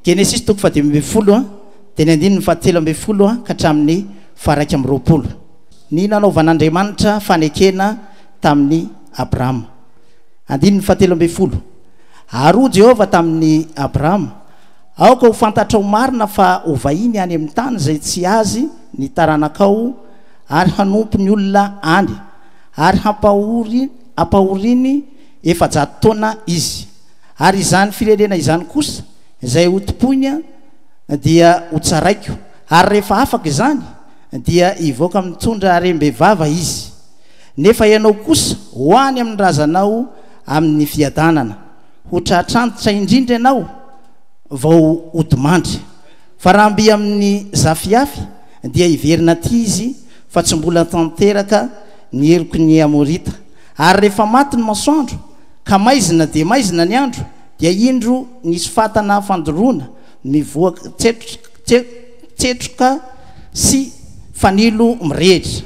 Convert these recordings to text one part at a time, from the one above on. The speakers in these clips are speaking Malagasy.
Genesis toko 10 dia ny 7 ka hatramin'ny 20. Ny nanaovan'Andriamanitra fanekena tamin'ny Abrahama. 7. Ary Jehova tamin'ny Abrahama, aoka ho fantatra ho marina fa ho vahiny any amin'ny tany izay tsy azy ny taranakao, ary hanompo ny olona any, ary hampahoriny 700 taona izy. Ary izany firenena izany kosa izay hotompoiny dia ho tsaraiko, ary rehefa afaka izany dia ivoaka mitondra rem-behivava izy. Nefa ianao kosa ho any amin'ny razanao amin'ny fiadanana, ho tratrantitra indrindra ianao vao odimandry. Fa raha mby amin'ny zafiafy dia iverina ty izy, fa tsy mbola tanteraka ny heriko ny Amorita. Ary rehefa maty ny masoandro ka maizina dia maizina ny andro, dia indro nisy fatana fandoroana mivoaka tsetroka sy fanilo mirehitra.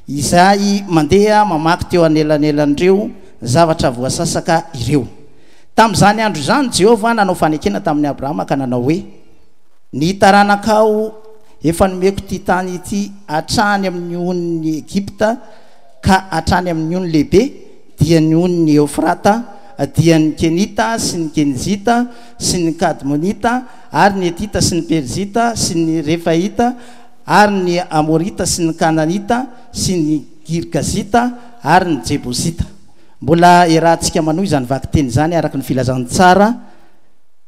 Izay mandeha mamaky teo anelanelandreo zavatra voasasaka ireo. Tamin'izany andro izany Jehova nanao fanekena tamin'ny Abrahama ka nanao hoe, ny taranakao efa nomeko ty tany ity hatrany amin'ny on'ny Egypta ka hatrany amin'ny ony lehibe, dia ny on'ny Eufrata, dia ny Kenita sy ny Kenizita sy ny Kadmonita, ary ny Etita sy ny Perzita sy ny Refaita, ary ny Amorita sy ny Kananita sy ny Girgazita ary ny Jebosita. Mbola iarahantsika manohy izany vakiteny izany araka ny filazany tsara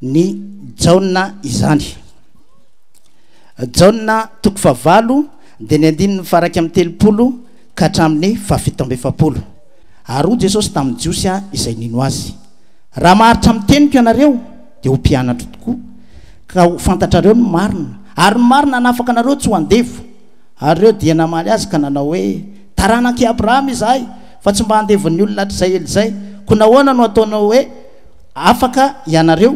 ny Jaona izany. Jaona toko 9 dia ny 9:30 ka hatramin'ny 7:70. Ary Jesosy tamin'ny Jiosy izay nino azy, raha maharitra miteniko ianareo dia ho mpianatra tokoa, ka ho fantatrareo ny marina, ary ny marina nafaka anareo tsy ho andevo. Ary reo dia namaly azy ka nanao hoe, taranaki Abrahama izahay, fa tsy mba handevon'ny olona hatrizay elizay, ko nahoana no ataonao hoe afaka ianareo?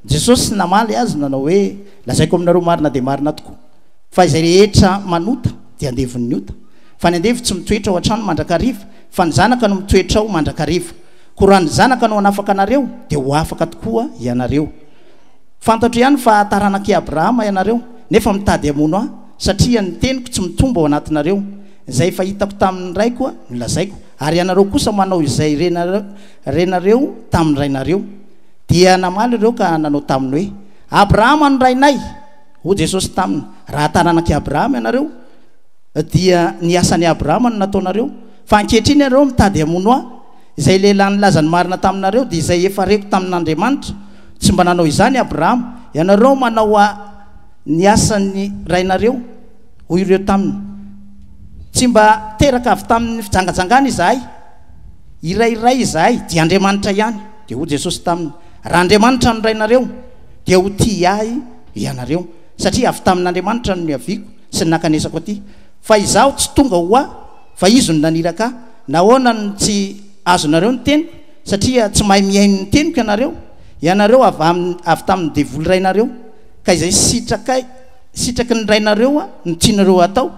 Jesosy namaly azy nanao hoe, lazaiko aminareo marina dia marina tokoa, fa izay rehetra manota dia andevon'ny ota. Fa ny andevo tsy mitoetra ao an-trano mandrakariva, fa ny zanaka no mitoetra ao mandrakariva. Ko raha ny zanaka no hanafaka anareo dia ho afaka tokoa ianareo. Fantatro ihany fa taranaki Abrahama ianareo, nefa mitady hamono aho, satria ny teniko tsy mitomba ao anatinareo. Izay efa hitako tamin'ny raiko no lazaiko, ary ianareo kosa manao izay renareo tamin'ny rainareo. Dia namaly ireo ka nanao taminy hoe, Abrahama ny rainay. Ho Jesosy taminy, raha taranaki Abrahama ianareo dia ny asan'ny Abrahama no nataonareo. Fa ankehitriny ianareo mitady hamono aho, izay lehilahy nilazany marina taminareo dia izay efa reko tamin'Andriamanitra. Tsy mba nanao izany Abrahama. Ianareo manao ny asan'ny rainareo hoy ireo taminy. Tsy mba teraka avy tamin'ny fijangajangana izahay, irairay izahay dia Andriamanitra ihany. Dia ho Jesosy taminy, raha Andriamanitra no rainareo dia ho ty ahy ianareo, satria avy tamin'Andriamanitra no niaviko sy ny nakanesako aty. Fa izaho tsy tonga ho aho, fa izy no naniraka. Nahoana no tsy azonareo ny teniko? Satria tsy mahay miaino ny teniko ianareo. Ianareo avy tamin'ny devoly rainareo, ka izay sitraky ny rainareo no tianareo atao.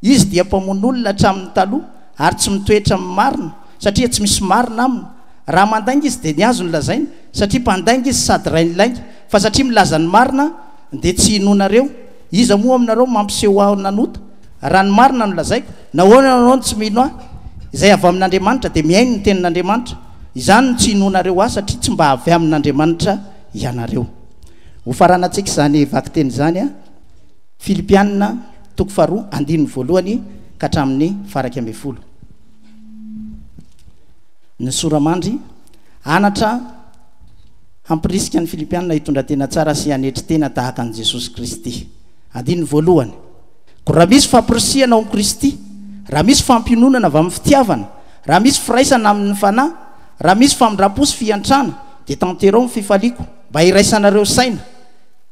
Izy dia mpamono olona hatramin'ny taloha, ary tsy mitoetra amin'ny marina, satria tsy misy marina aminy. Raha mandainga izy dia ny azo ny lazainy, satria mpandainga izy sady ray ny lainga. Fa satria milaza ny marina dia tsy hinonareo. Iza moa aminareo mampiseho aho nanota? Raha ny marina no lazaiko, nahoana anao tsy mino aho? Izay avy amin'Andriamanitra dia miaino ny tenin'Andriamanitra. Izany no tsy hinonareo aho, satria tsy mba avy amin'Andriamanitra ianareo. Ho faranantsika izany vakiteny izany Filipianina toko 2:1 ka hatramin'ny 10. Ny soramandry anatra hampirisika ny Filipianina hitondra tena tsara sy hanetry tena tahaka an' Jesosy Kristy. 1. Ko raha misy fampirisiana ao Kristy, raha misy fampiononana avy amin'ny fitiavana, raha misy firaisana amin'ny fanahy, raha misy famindra-po sy fiantrana, dia tanterao ny fifaliako mba iraisanareo saina,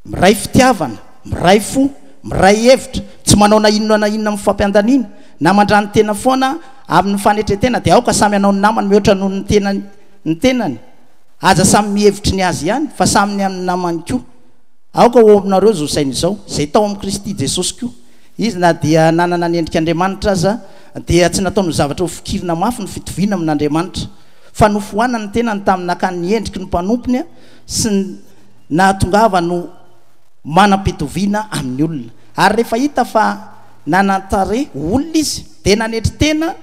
miray fitiavana, miray fo, miray hevitra, tsy manao na inona na inona amin'ny fampiandanina, na mandrany tena foana amin'ny fanetretena. Dia aoka samy anao ny namany mihoatra noho ny tenany, aza samy mihevitry ny azy ihany, fa samyny amin'ny namany koa. Aoka ho aminareo zao saina izao, izay tao amin'ny Kristy Jesosy koa. Izy na dia nanana ny endrik'Andriamanitra aza, dia tsy nataony zavatra ho fikirina mafy ny fitoviana amin'Andriamanitra, fa nofohanany tenany tamin'ny nakany ny endriky ny mpanompony sy nahatongava no manam-pitoviana amin'ny olona. Ary rehefa hita fa nanatare olona izy dia nanetry tena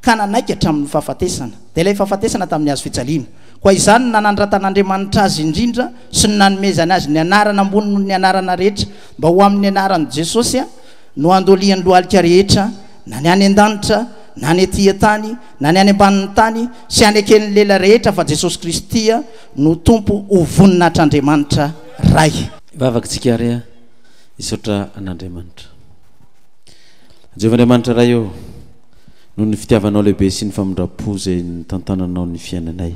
ka nanaiky hatramin'ny fahafatesana, dia ilay fahafatesana tamin'ny hazo fijaliana. Koa izany nanandra-tan'Andriamanitra azy indrindra sy ny nanomezana azy ny anarana ambony noho ny anarana rehetra, mba ho amin'ny anaran'i Jesosy no andolian'ny lohalika rehetra, na ny any an-danitra, na ny ety an-tany, na ny any ambanin'ny tany, sy any akelin'ny lela rehetra, fa Jesosy Kristy no tompo ho voninahitr'Andriamanitra ray. Vavakantsika ary isaotra an'Andriamanitra. Jehovah'Andriamanitra ray eo, noho ny fitiavanao lehibe sy ny famindrapo zay ny tantananao ny fiainanay.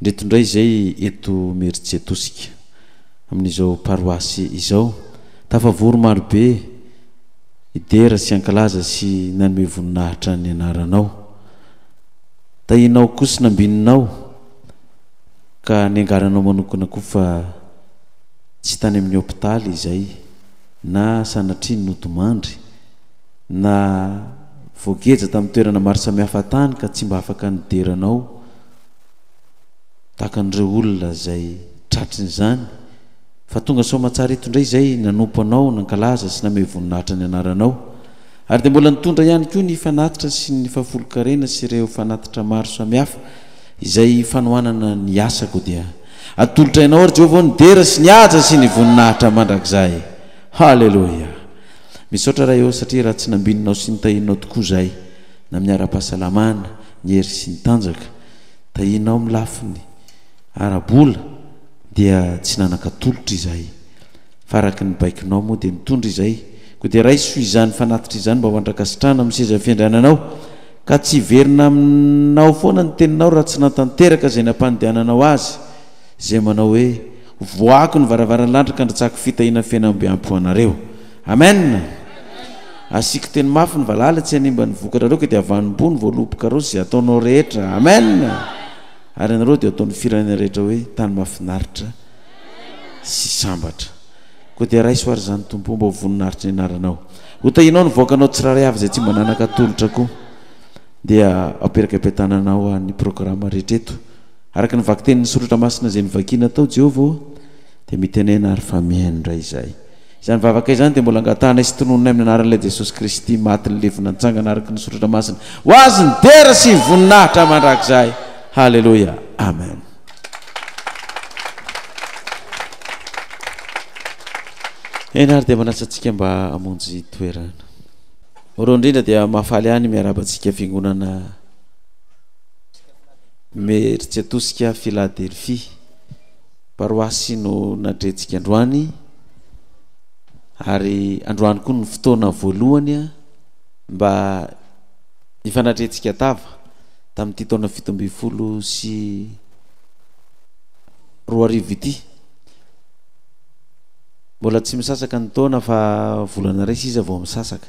Ndreto indray izay eto Mieritsetosika amin'izao paroasy izao, tafavory marobe idera sy ankalaza sy nanome voninahitra ny anaranao. Tahinao kosa nambininao ka ny angaranao manokana koa fa tsy tany amin'ny hôpitaly izay, na sanatriny no tomandry, na voageja tamin'ny toerana maro samihafa tany ka tsy mba afaka nideranao tahaka an'ireo olona zay tratrin'izany, fa tonga sao matsara eto indray izay nanompo anao nankalaza sy name voninahitra ny anaranao. Ary dia mbola nitondra ihany koa ny fanatitra sy ny fahafolo-karena sy ireo fanatitra maro samihafa izay fanohanana ny asako. Dia atolotra ianao ary Jehovah ny dera sy ny aja sy ny voninahitra mandrakizay. Halleloja. Misaotra raha eo satria raha tsy nambininao sy ny tahinao tokoa zay na amin'ny ara-pahasalamana, ny hery sy ny tanjaka, tahinao amin'ny lafiny arabola dia tsy nanakatolotra izay, fa araky ny baikinao moa dia mitondra izay. Koa dia raisy ho izany fanatitra izany mba ho andrakasitrana amin'ny seza fiandriananao, ka tsy verina aminao foana ny teninao raha tsy natanteraka zay nampandehananao azy, zay manao hoe voako ny varavaran'ny lanitra ka ndratsako fitahina fiainam-beampo ho anareo. Amen. Asika teny mafy ny valala tsy hanimba ny vokatra reo, ka dia avanimbony voaloboka reo zay ataonao rehetra. Amen. Ary anareo dia ataon'ny firenena rehetra hoe tany mahafinaritra sy sambatra. Koa dia raisy ho ary zany tompo mba ho voninahitra ny anaranao. Ho tahinao ny voakanao tsiraray avy zay tsy mba nanakatolotra koa, dia aperaka ampitananao ny programa rehetra eto araka ny vakitenin'ny soratra masina zay nivakiana tao Jehovah, dia mitenena ary fa mihaino indray izay. Izany vavaka izany dia mbola angatahana sy tonononay amin'ny anaran'ilay Jesosy Kristy maty ny levina nitsangana araka ny soratra masina, ho azy ny dera sy ny voninahitra mandrakizay. Halleluja. Amen. Eny ary dia manatsatsika mba hamonjy toerana. Oro indrindra dia mahafaly any miarabantsika fiangonana Mieritsetosika Philadelphie paroasy no nadrentsika androany, ary androany koa ny fotoana voalohany mba ifanadrentsika tava tamin'ity taona 17 sy 20 ity. Mbola tsy misasaka ny taona fa volana ray sisa vao misasaka,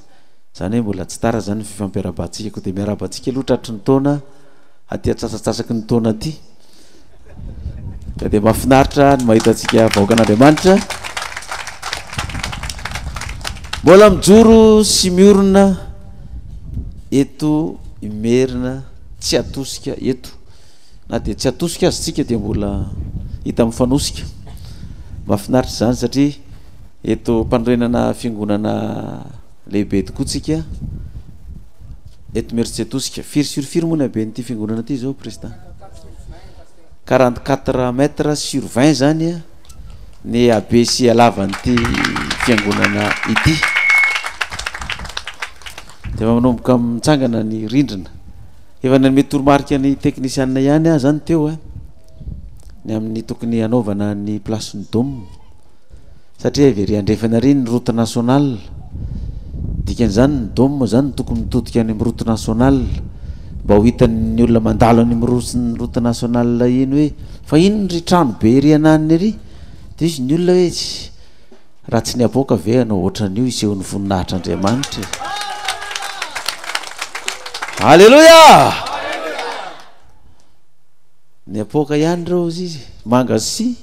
zany hoe mbola tsy tara zany fifampiarabantsika. Koa dia miarabantsika aloha tratry ny taona aty atsasatsasaky ny taona aty, ka dia mahafinaritra ny mahitantsika vahoakan'Andriamanitra mbola mijoro sy miorina eto imerina tsy atosika eto, na dia tsy atosika azy tsika dia mbola hita mifanosika. Mahafinaritra zany satria eto mpanorenana fiangonana lehibe tokoa tsika eto Mieritsetosika. Firy sur firy moa ny habe n'ity fiangonana ity zao président? 44 mètres sur 20 zany ny habe sy alavan'ity fiangonana ity. Dia manomboka mitsangana ny rindrina, efa nanome toromarika ny teknisianina ihany zany teo ny amin'ny tokony anaovana ny plasin'ny dôme, satria very andrefana ary ny route nationale. Dikan'izany ny dôme zany tokony mitodika any amin'ny route nationale mba ho hitan'ny olona mandalo any amin'ny route nationale iny hoe fa ino ry trano be ry ananiny ry, dia izy ny olona hoe raha tsy ny aboaka ve anao ohatran'io isehon'ny voninahitr'Andriamanitra. Halleluja. Ny apoka ihany reo izy mangasy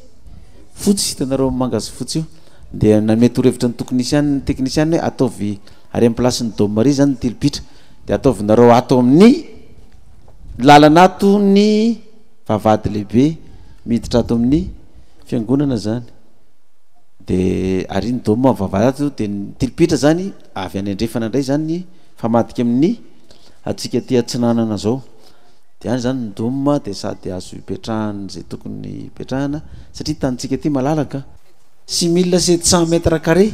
fotsy, hitanareo mangasy fotsy io, dia nanome torohevitra ny toknisiany teknisiany hoe ataovy ary amin'ny plasin'ny dôme zany ny tilipitra, dia ataovinareo ato amin'ny lalana ato ny vavahady lehibe miditra ato amin'ny fiangonana zany, de ary ny dôma vavavato de tilipitra zany avy any andrefana indray zany famadika amin'ny atsika ty atsinanana zao de any zany ny dôma de sady azo ipetrahany zay tokony ipetrahana satria tanitsika ty malalaka 6700 mètres carrés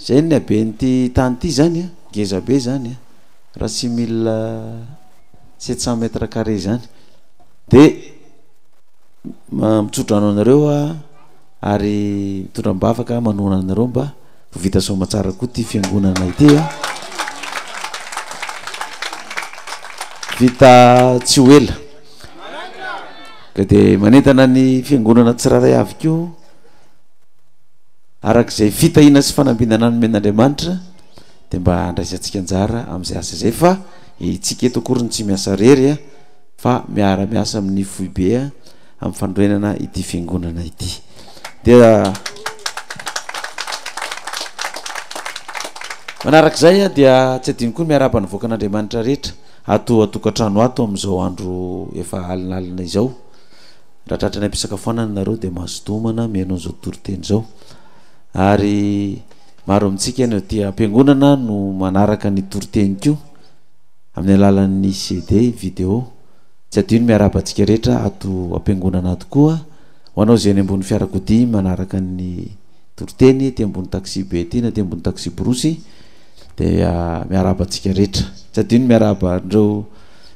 zay ny haben'ity tany ty zany ngeza be zany raha 6700 mètres carrés zany de mitsotra anao anareo ary mitondram-bavaka manona anareo mba ho vita somatsara koa ty fiangonana ity vita tsy ho ela ka de manentana ny fiangonana tsiraray avy keo arak'izay fitahina sy fanambinana ny men'Andriamanitra de mba andraisantsika anjara amin'izay asa zay fa itsika eto akoriny tsy miasa rery fa miara-miasa amin'ny foibe amin'ny fandroenana ity fiangonana ity dia manarak'izay dia tsy adiny koa miaraba ny voakan'Andriamanitra rehetra ato atokantrano ato amin'izao andro efa alinalina izao raha tratrany ampisakafoanana nareo de mahazotomana mihainao an'izao toriteny zao ary maro amintsika ny dia ampiangonana no manaraka ny toriteny kio amin'ny alalan'ny CD vidéo tsy adino miaraba antsika rehetra ato ampiangonana ato koa ho anao zay ny ambony fiarakodia manaraka ny toriteny ty ambony taxi be ty na ty ambony taxi brosy de miaraba antsika rehetra tsy adino miaraba andreo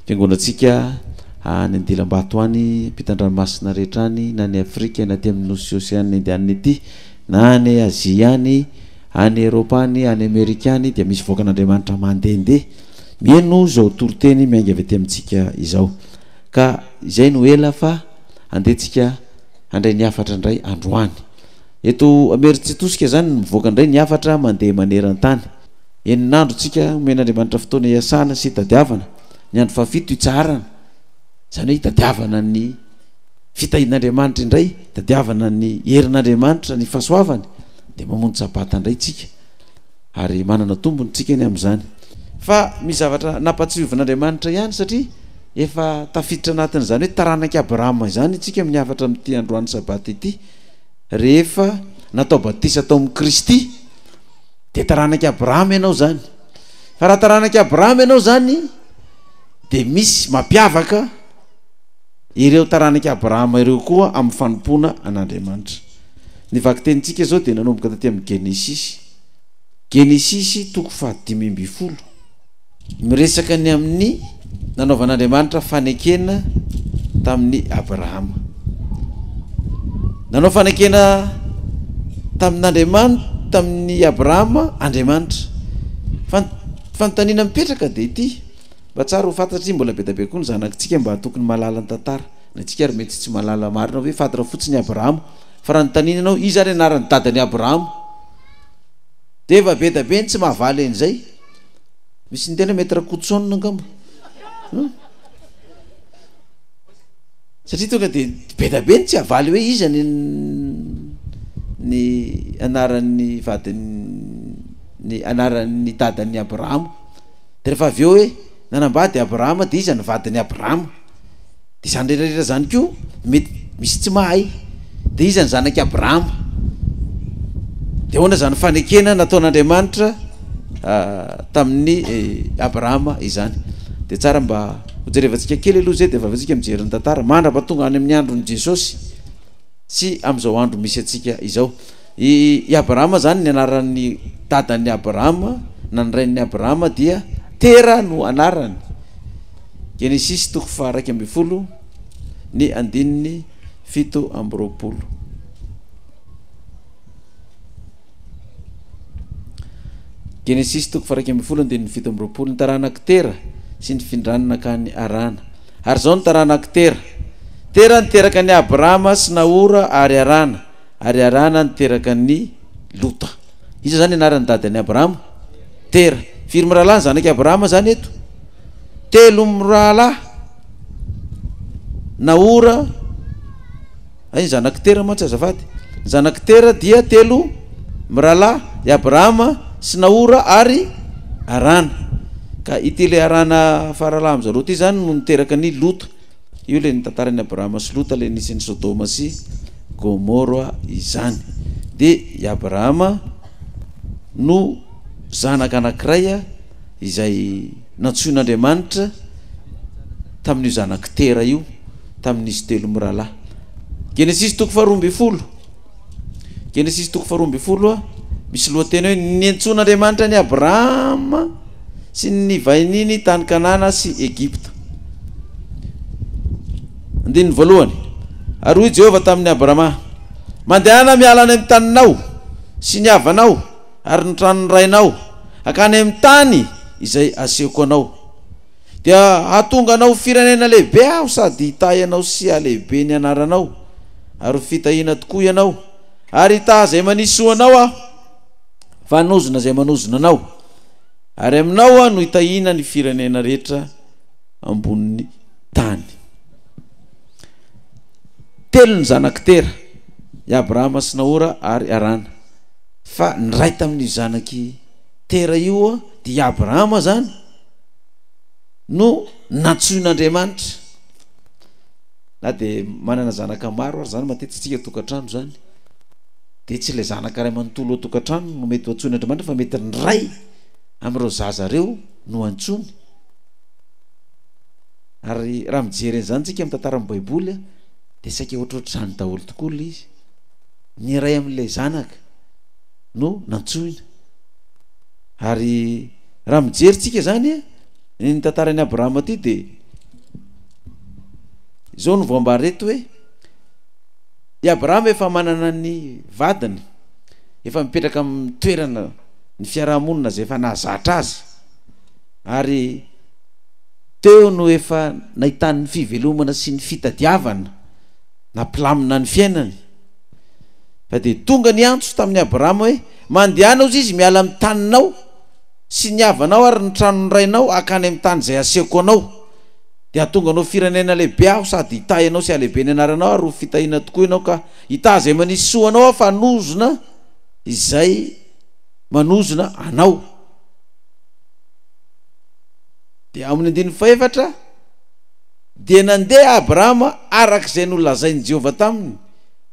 fiangonatsika any Andilam-bato any ampitan-dranomasina rehetra any na ny Afrika na ty amin'ny Nosy Oceane indianina ity na ny Azia any any Eropa any any Amerika any dia misy voakan'Andriamanitra mandehandeha mieno zao toriteny miainga avy aty amintsika izao ka izay no ela fa andetsika andray niafatra indray androany eto Ameritsitosika zany mivoaka indray niafatra mandeha maneran-tany enin'andro tsika omen'Andriamanitra fotoana iasana sy tadiavana ny andro fafito itsarana zany hoe itadiavana ny fitahin'Andriamanitra indray tadiavana ny herin'Andriamanitra ny fahasoavany de mamono sabata indray tsika ary manana tombony tsika ny amin'izany fa misy zavatra nampatsiovan'Andriamanitra ihany satria efa tafiditra anatin' zany hoe taranaka Abrahama zany itsika miafatra amin'ity androany sabata ity rehefa natao batisa atao amin'ny Kristy de taranaka Abrahama ianao zany fa raha taranaka Abrahama ianao zany de misy mampiavaka ireo taranaka Abrahama ireo koa amin'ny fanompona an'Andriamanitra ny vaky tenitsika zao de nanomboka taty amin'ny Genesis toko 5:12 miresaka ny amin'ny nanaovan'Andriamanitra fanekena tamin'ny Abrahama nanao fanekena tamin'Andriamanitra tamin'ny Abrahama Andriamanitra fanontaniana mipetraka de ity mba tsara ho fantatry mbola be dabe koa ny zanakitsika mba tokony malala ny tantara na tsika ary mety tsy malala marina hoe fantatra fotsiny Abrahama fa raha nontaniana anao izy ary anarany dadany Abrahama de efa be dabe tsy mahavaly an'izay misy ny tena mety rakotsonina angamba satria tonga de be dabe tsy havaly hoe izy ny anaran'ny vadiny ny anaran'ny dadan'ny Abrahama de rehefa avy eo hoe nanambady Abrahama de izy ny vadiny Abrahama de zany rehetrarehetra zany koa mety misy tsy mahay de izy ny zanaky Abrahama de hoana zany fanekena nataon'Andriamanitra tamin'ny Abrahama izany de tsara mba hojerevantsika kely aloha zay de efa avetsika mijery ny tantara mandrapa tonga any amin'ny androny Jesosy sy am'izao andro misy atsika izao i Abrahama zany ny anaran'ny dadan'ny Abrahama na ny rain'ny Abrahama dia Tera no anarany Genesis toko 1:12 ny andininy 7:20 Genesis toko 1:12 andininy 7:20 ny taranaky Tera sy ny findranana nakany Arana ary zao ny taranaky Tera niteraka ny Abrahama sy Naora ary Arana niteraka ny Lota iza zany anaran'ny dadan'ny Abrahama Tera firy mirahalahy ny zanaky Abrahama zany eto 3 mirahalahy Naora ay zanaky Tera mantsy azafady zanaky Tera dia 3 mirahalahy i Abrahama sy Naora ary Arana ka ityle Arana faralahy am'zareo ty zany no niteraka ny Lota io le ny tantaran'ny Abrahama sy Lota le nisy ny Sodoma sy Gomora izany dia i Abrahama no zanaka anankiray izay natsoin'Andriamanitra tamin'io zanak tera io tamin'izy telo miralahy. Genesis toko faharoambin'ny Genesis toko faharoambin'ny misy lohateny hoe niantson'Andriamanitra ny Abrahama sy ny vaininy tany Kanana sy Egipta. Andininy voalohany, ary hoy Jehova tamin'ny Abrahama, mandehana miala any amin'ny taninao sy ny havanao ary ny tranony rainao akany amin'ny tany izay asehoko anao, dia hatonga anao firenena lehibe aho sady hitay anao sy alehibe ny anaranao ary fitahina tokoa ianao, ary hita zay manisy anao aho fa hanozona zay manozona anao, ary aminao no hitahina ny firenena rehetra ambonin'ny tany. Telo ny zanak tera, i Abrahama sy Nahora ary Arana, fa ny ray tamin'io zanaky tera io dia Abrahama zany no natsoin'Andriamanitra. Na dia manana zanaka maro ary zany matetisika tokantrano zany, dia tsy ilay zanaka ray manontolo ao tokantrano no mety atsoin'Andriamanitra, fa mety ny ray amin'ireo zazareo no antsony. Ary raha mijery zany tsika amin'ny tantaran'ny Baiboly dia saika ohatrohatr'izany daholo tokoa ilay izy, ny ray amin'ilay zanaka no nantsoina. Ary raha mijery tsika zany ny tantaran'ny Abrahama ty dia izao no voambary reto hoe i Abrahama efa manana ny vadiny, efa mipetraka amin'ny toerana ny fiarahamonina zay efa nahazatra azy, ary teo no efa nahitany fivelomana sy ny fitadiavana nampilamina ny fiainany. Fa dia tonga ny antso tamin'ny Abrahama hoe mandehanao izy miala amin'ny taninao sy ny havanao ary ny tranony rainao akany amin'ny tany zay asehoko anao, dia hatonga anao firenena lehibe aho sady hitay anao sy alehibe ny anaranao ary ho fitahina tokoa ianao, ka hita zay manisy soa anao fa hanozona izay manozona anao. Dia amin'ny 14 dia nandeha Abrahama arak'izay nolazainy Jehova taminy,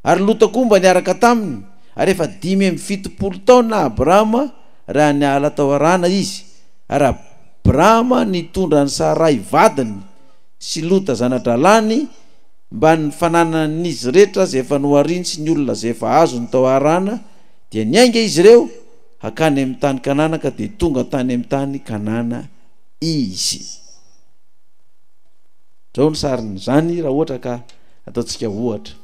ary lotakomba niaraka taminy, ary efa 570 taona Abrahama raha niala tao Arana izy, ary Abrahama nitondra ny Sarai vadiny sy Lota zanadralany mba ny fananan'izy rehetra zay efa nohariny sy ny olona zay efa azony tao Arana, dia niainga izy ireo hakany amin'ny tany Kanana, ka dia tonga tany amin'ny tany Kanana izy. Zao ny sariny zany raha ohatra ka ataontsika ohatra.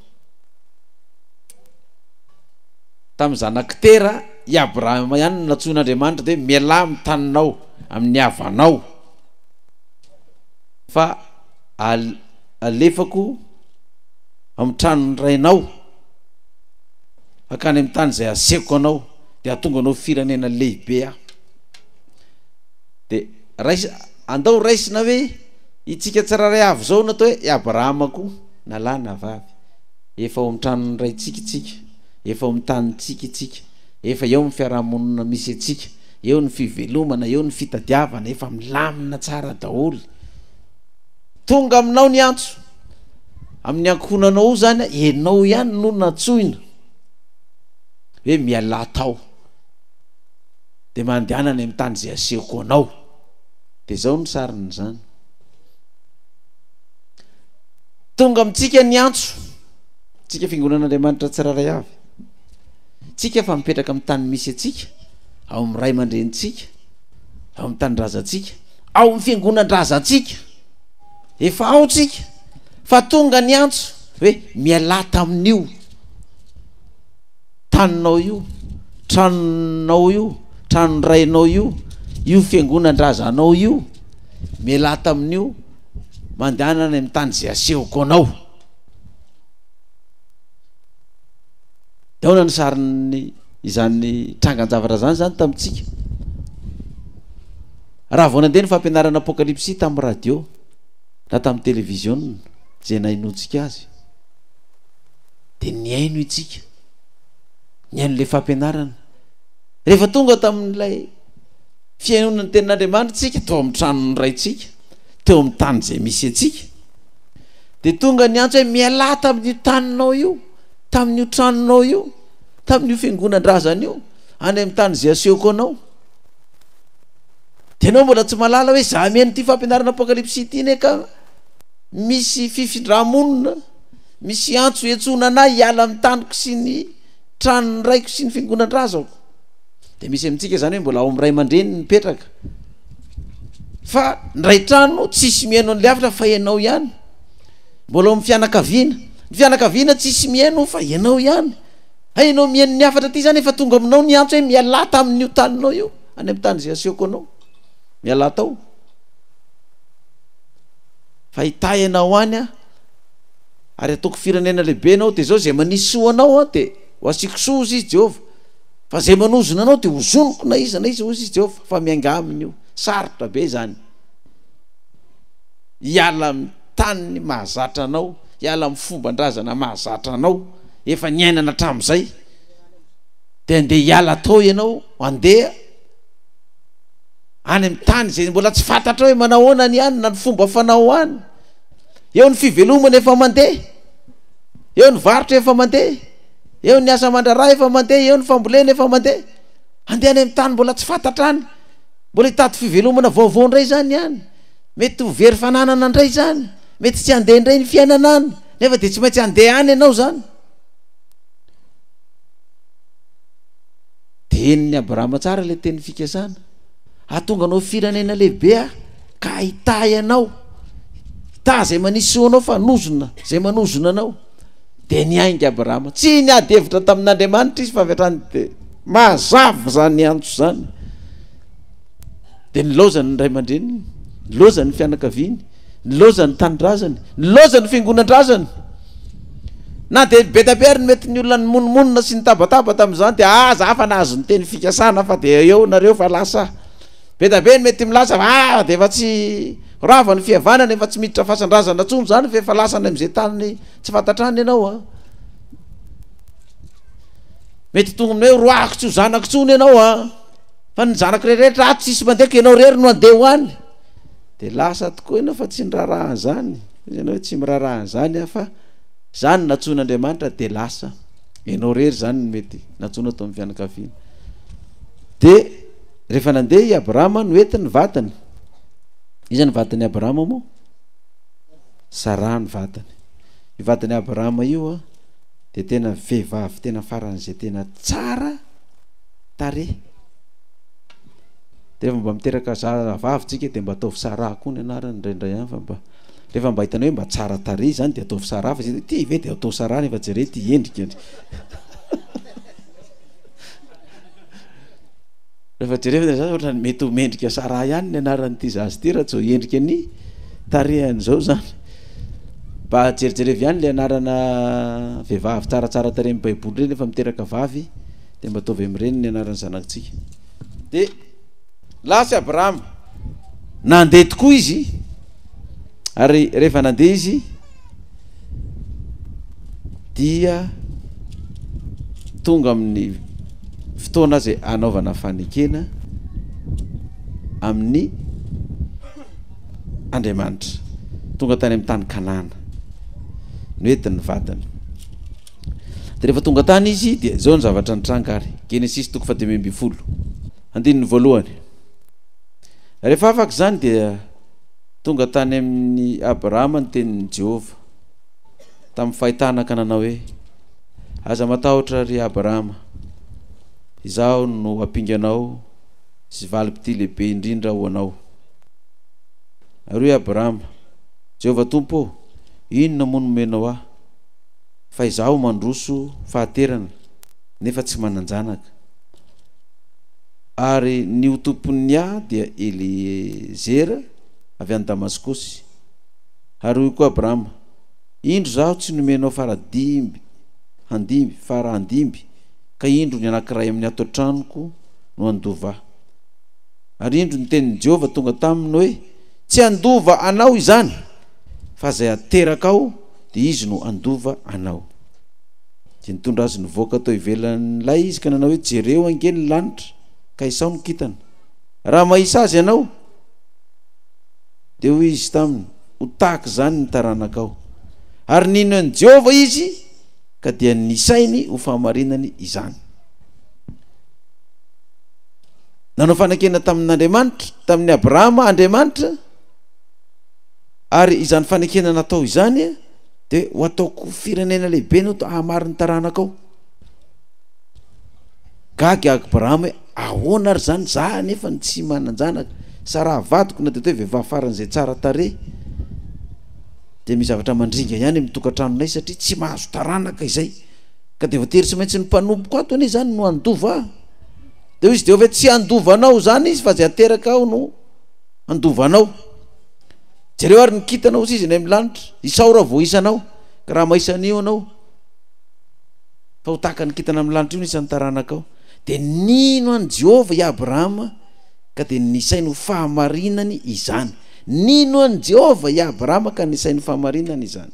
Tamin'ny zanak tera i Abrahama ihany natsoin'Andriamanitra dia miala amin'ny taninao amin'ny havanao, fa alefako amin'ny tranony rainao akany amin'ny tany zay asehoko anao, dia hatonga anao firenena lehibe aho. Dia andao raisina hoe itsika tsiraray avy zao natao hoe i Abrahama koa nalahy na vavy, efa ao amin'ny tranony ray tsika, efa ao amin'ny tany tsika, efa eo amin'ny fiarahamonina misy atsika, eo ny fivelomana, eo ny fitadiavana, efa milamina tsara daholo. Tonga aminao ny antso amin'ny ankohonanao zany, enao ihany no natsoina hoe miala tao dia mandehanany amin'ny tany zay asehoko anao. Dia zao ny sariny zany. Tonga amintsika ny antso, tsika fiangonan'Andriamanitra tsiraray avy, tsika fa mipetraka amin'ny tany misy atsika, ao amin'ny ray aman-drenitsika, ao amin'ny tanindrazantsika, ao amin'ny fiangonan-drazantsika, efa ao tsika, fa tonga ny antso hoe miala tamin'io taninao io, tranonao io, tranony rainao io, io fiangonan-drazanao io, miala tamin'io, mandehanana amin'ny tany zay asehoko anao. Daona ny sariny izany trangan-javatra zany tamintsika. Raha vao nandeha ny fampianarana apokalipsy tamin'ny radio na tamin'ny televizion zay nainotsika azy, dia niaino itsika, niaino le fampianarana. Rehefa tonga tamin'ilay fiainona ny tenin'Andriamanitra tsika, teo amin'ny tranony raitsika, teo amin'ny tany zay misy atsika, dia tonga ny antso hoe miala tamin'io taninao io, tamin'io tranonao io, tamin'io fiangonandrazana io any amin'ny tany zay aseoko anao. Dia anao mbola tsy malala hoe za mihaino ty fampianarana apokalipsy ity ne ka misy fifindra-monina, misy antso etsona anay hiala amin'ny taniko sy ny tranony raiko sy ny fiangonandrazako. Dia misy amintsika zany hoe mbola ao amin'ny ray aman-dreny mipetraka, fa ndray trano tsisy mihaino an'le hafatra fa ianao ihany. Mbola ao amin'ny fianakaviana, ny fianakaviana tsisy mihaino fa ianao ihany. Hainao mihaino ny hafatra ty zany efa tonga aminao ny antso hoe miala tamin'io taninao io any amin'ny tany zay aseoko anao, miala tao. Fa hitay anao any ary ataoko firenena lehibe anao, dia zao zay manisy soa anao dia ho asiko soa izy Jehova, fa zay manozona anao dia hozonoko na iza hozy izy Jehova. Fa mianga aminy io, sarotra be zany. Hiala amin'ny tany mahazatra anao, hiala amin'ny fomban-drazana mahazatra anao, efa niainana hatramin'izay, dia andeha hiala tao ianao, andeha any amin'ny tany zay mbola tsy fantatra hoe manao ahoana ny any na ny fomba fanao any. Eo ny fivelomana efa mandeha, eo ny varotra efa mandeha, eo ny asa mandraraha efa mandeha, eo ny fambolena efa mandeha. Andeha any amin'ny tany mbola tsy fantatra any, mbola hitady fivelomana vaovao indray zany any, mety ho very fananana indray zany, mety tsy andeha indray ny fiainana any, nefa dia tsy maintsy andeha any ianao zany. Dia ny Abrahama tsara le teny fikasana, ahatonga anao firenena lehibe ka hita ianao, hita zay manisy soa anao fa nozona zay manozona anao. Dia niainga Abrahama, tsy niady hevitra tamin'Andriamanitra izy fa avy hatrany dia mazava zany ny antso zany. Dia nilaozany ny ray aman-dreniny, nilaozany ny fianakaviany, nilaozany ny tanindrazany, nilaozany ny fiangonandrazany. Na dia betaberiny mety ny olona ny monomonina sy ny tabataba tamin'izany dia za fa nahazo ny teny fikasana fa dia eo nareo fa lasa. Betabeny mety milasa fa dia efa tsy rava ny fihavanana, efa tsy miditra fasan-drazana tsony zany fa efa lasana amin'izay tany tsy fantatrany ianao. Mety tonga hoe roako tsy ho zanako tsony ianao fa ny zanako rehetra ato tsisy mandeko, ianao rery no andeha ho any. Dia lasa tokoa ianao fa tsy niraraha zany, ianao hoe tsy miraraha zany fa zany natsoin'Andriamanitra dia lasa ianao rery zany mety natsoina tao amin'ny fianakaviana. Dia rehefa nandeha i Abrahama noentiny vatany. Iza ny vatany Abrahama moa? Sara ny vatany. Io vatany Abrahama io dia tena vehivavy tena faran'izay tena tsara tarehy. Dia rehefa mba miteraka vavy tsika dia mba ataovy Sara koa ny anarany indraindray ihany, fa mba rehefa mba hitanao hoe mba tsara tarehy zany dia ataovy Sara, fa ty ve dia atao Sara nefa jereo ty endrika. Rehefa jereo zany ohatra mety ho mendrika Sara ihany ny anaran'ity zazy ty raha tsy ho endrika ny tarehan'izao zany. Mba jerijerevy ihany le anarana vehivavy tsaratsara tarehy amin'ny baiboly ireny efa miteraka vavy dia mba ataovy amin'ireny ny anaran'ny zanakitsika. Dia lasa Abrahama nandeha tokoa izy, ary rehefa nandeha izy dia tonga amin'ny fotoana zay anaovana fanekena amin'ny Andriamanitra, tonga tany amin'ny tany Kanana, noentiny vatany. Dia rehefa tonga tany izy dia zao ny zavatra nitranga ary Genesis 15:1 andininy voalohany. Rehefa afaka zany dia tonga tany amin'ny Abrahama ny tenin'ny Jehova tamin'ny fahitana ka nanao hoe aza matahotra ry Abrahama, izaho no ampinganao sy valim-pity lehibe indrindra ho anao. Ary hoe Abrahama, Jehova Tompo, inona moa nomenao aho fa izaho mandroso fahaterana nefa tsy manan-janaka, ary ny ho tompon'ny ahy dia Eliezera avy any Damaskosy. Ary hoy koa Abrahama, indro zaho tsy nomenao farahandimby ka indro ny anankiray amin'ny ato antranoko no andova. Ary indro ny tenin'ny Jehova tonga taminy hoe tsy andova anao izany, fa zay ateraka ao dia izy no andova anao. Dia nitondra azy nivoaka tao ivelan'ilay izy ka nanao hoe jereo ange ny lanitra ka isao no kitana. Raha mahisa azy ianao dia hoy izy taminy, ho tahaka zany ny taranakao. Ary nino an'i Jehova izy ka dia nisainy ho fahamarinany izany. Nanao fanakena tamin'Andriamanitra, tamin'ny Abrahama Andriamanitra, ary izany fanakena natao izany dia ho ataoko firenena lehibe no hamariny taranakao. Gagy Abrahama hoe ahoana ary zany, za nefa tsy manan-janaka, sara vadiko na dia hoe vehivavy faran'izay tsara tarehy, dia misy zavatra mandringa ihany mitokantranonay satria tsy mahazo taranaka izay, ka dia voatery tsy maintsy ny mpanompoka ato anie zany no andova. Dia izy dia hoe tsy andovanao zany izy fa zay ateraka ao no andovanao. Jereo ary nikitanao izy ny amin'ny lanitra, isaora vao isanao, ka raha maisan'io anao fa ho tahaka nikitana amin'ny lanitra io nisan'ny taranakao. Dia nino any Jehova i Abrahama ka dia nisainy ho fahamarinany izany. Nino any Jehova i Abrahama ka nisainy fahamarinany izany.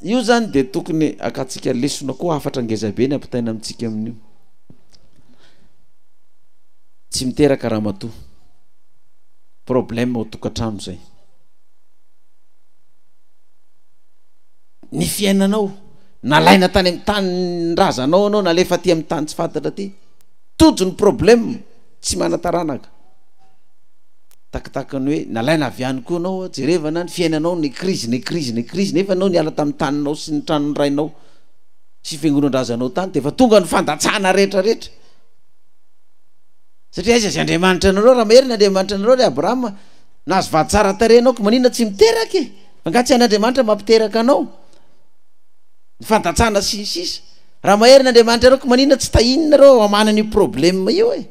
Io zany dia tokony akatsika lesona koa afatra ngezabe ny ampitaina amintsika amin'io. Tsy miteraka raha matoa problème ao tokantrano zay. Ny fiainanao nalaina tany amin'ny tany nrazanao anao, nalefa aty amin'ny tany tsy fantatra aty, tojo ny problème, tsy manataranaka. Takataka ny hoe nalaina avy any koa anao, jerevana ny fiainanao ny crise nefa anao niala tamin'ny taninao sy ny tranony rainao sy fiangonan-drazanao tany, dia efa tonga ny fandatsahana rehetrarehetra. Satria aiza zay Andriamanitra anareo, raha mahery ny Andriamanitra anareo ry Abrahama, nahazo vady tsara tarehy anao, ka manina tsy miteraka e, angatsy an'Andriamanitra mampiteraka anao. Ny fandatsahana sisa, raha mahery ny Andriamanitra anareo, ka manina tsy tahinina reo amanany problème io e,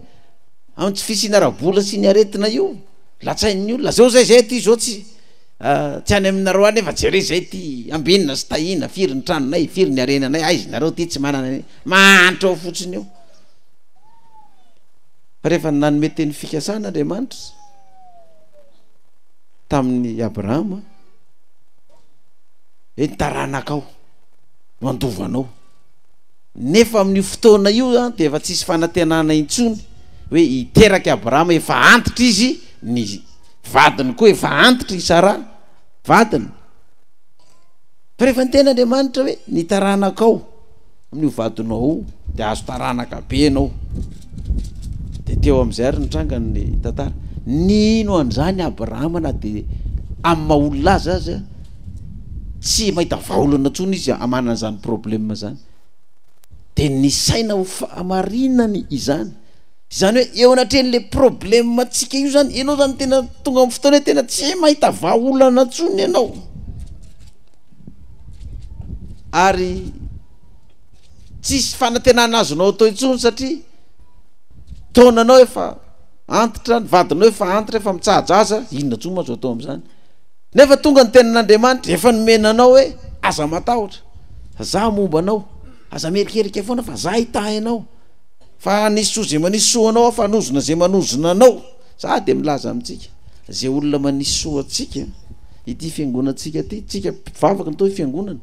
amin'ny tsy fisina rabola sy ny aretina io, latsain'ny olona zao zay ty zao tsy any aminareo any efa jere zay ty ambinina sy tahina, firy ny tranonay, firy ny arenanay, aizy nareo ty tsy manana mahantra ao fotsiny eo. Fa rehefa nanome teny fikasana Andriamanitra tamin'ny Abrahama, hoe taranakao no andovanao. Nefa amin'io fotoana io dia efa tsisy fanantenana intsony hoe hiteraka Abrahama, efa antitra izy, ny vadiny koa efa antitra i Sara vadiny. Fa rehefa ny tena Andriamanitra hoe ny taranakao amin'io vadinao dia azo taranaka be anao, dia teo amin'izay ary nitranga ny tantara. Nino an'izany Abrahama na dia amin'ny maha-olona azy azy tsy mahita vaolana ntsony izy amanana zany problème zany, dia nisaina ho fahamarinany izany. Izany hoe eo anatrehan'le problème tsika io zany, ianao zany tena tonga amin'ny fotoana hoe tena tsy mahita vaolana ntsony ianao, ary tsisy fanantenana azonao atao intsony satria taonanao efa antitra, ny vadinao efa antitra, efa mitsahajaza, inona ntsony mazo atao amin'izany. Nefa tonga ny tenan'Andriamanitra efa nomenanao hoe aza matahotra, za momba anao, aza merikerika foana fa za hitahinao, fa nisy soa zay manisy soa anao, fa hanozona zay manozona anao. Za dia milaza amintsika zay olona manisy soa atsika ity fiangonantsika ty, tsika vavaka nytao fiangonana,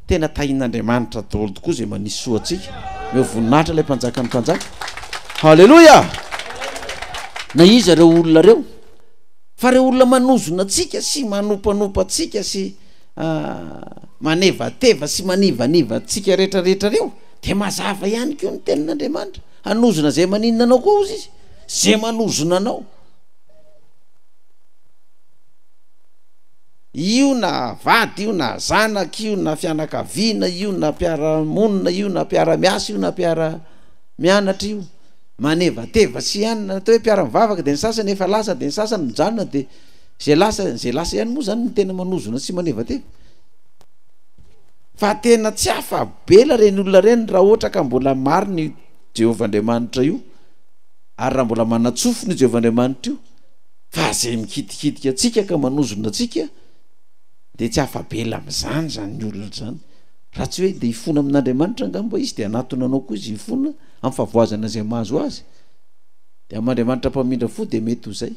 tena tahin'Andriamanitra daholo tokoa zay manisy soa atsika. Meo voninahitra ilay mpanjaka ny mpanjaka. Halleluja. Na iza reo olona reo, fa reo olona manozona atsika sy manompanopa atsika sy manevateva sy manivaniva atsika rehetrarehetra reo, dia mazava ihany koa ny tenin'Andriamanitra. Hanozona zay maninona anao koa ozy izy, zay manozona anao. Io na vady, io na zanaka, io na fianakaviana, io na mpiara-monina, io na mpiara-miasa, io na mpiara-mianatra, io manevateva sy ihany. Natao hoe mpiara-mivavaka dia ny sasany efa lasa, dia ny sasany mijanona, dia zay lasa ihany moa zany ny tena manozona sy manevateva. Fa tena tsy afabela reny olona reny raha ohatra ka mbola mariny Jehovah Andriamanitra io, ary raha mbola manatsofony Jehovah Andriamanitra io, fa zay mikitikitika atsika ka manozona atsika, dia tsy afabela amin'izany zany olona zany. Raha tsy hoe dia hifona amin'Andriamanitra angamba izy, dia anatony anao koa izy hifona amin'ny favoazana zay mahazo azy, dia amin'Andriamanitra mpamindra fo dia mety ho zay.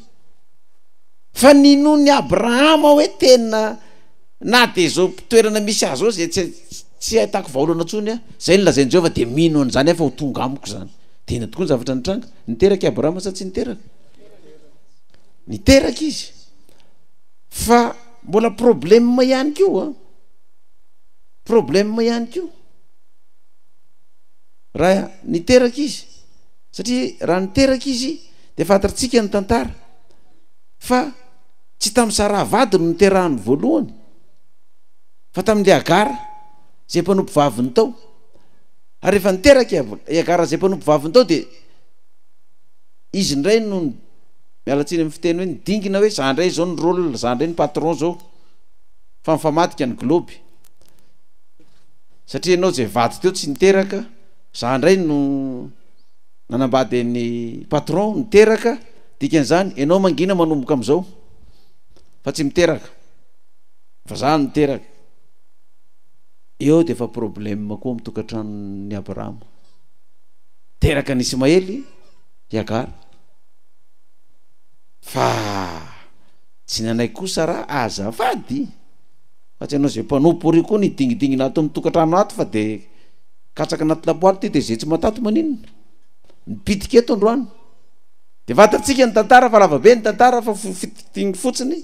Fa ninony Abrahama hoe tena na dia zao toerana misy azy ao zay tsy ahitako vaolana ntsony, zay ny lazain'i Jehovah, dia mino an'izany efa ho tonga amiko zany. Tena tokoa ny zavatra nitranga. Niteraka Abrahama sa tsy niteraka? Niteraka izy, fa mbola problème ihany koa. problème ihany ko raha niteraka izy satria raha niteraka izy de fantatritsika ny tantara fa tsy tamin'ny Sara vady no niterahany voalohany fa tamin'le Agara zay mpanompo vaviny tao ary rehefa niteraka Agara zay mpanompo vaviny tao de izy ndray no mialatsiny amin'ny fiteny hoe nidingina hoe za ndray zao ny rôle, za ndray ny patron zao fa mifamatika ny globy satria ianao zay vady teo tsy niteraka, za ndray no nanambady ny patron niteraka, dikan'izany ianao mangina manomboka am'izao fa tsy miteraka fa za niteraka. Eo de fa problème koa mitokantranon'ny Abrahama, teraka ny Ismaely Agara fa tsy nanay kosa raha azafady fa tsy anao zay mpanompo ry koa ny dingidigina ato mitokantrano ato fa de katsaka anaty lapoaly ty de zay tsy matato maninona nipitika eto androany de fantatsika ny tantara fa lavabe ny tantara fa fitigny fotsiny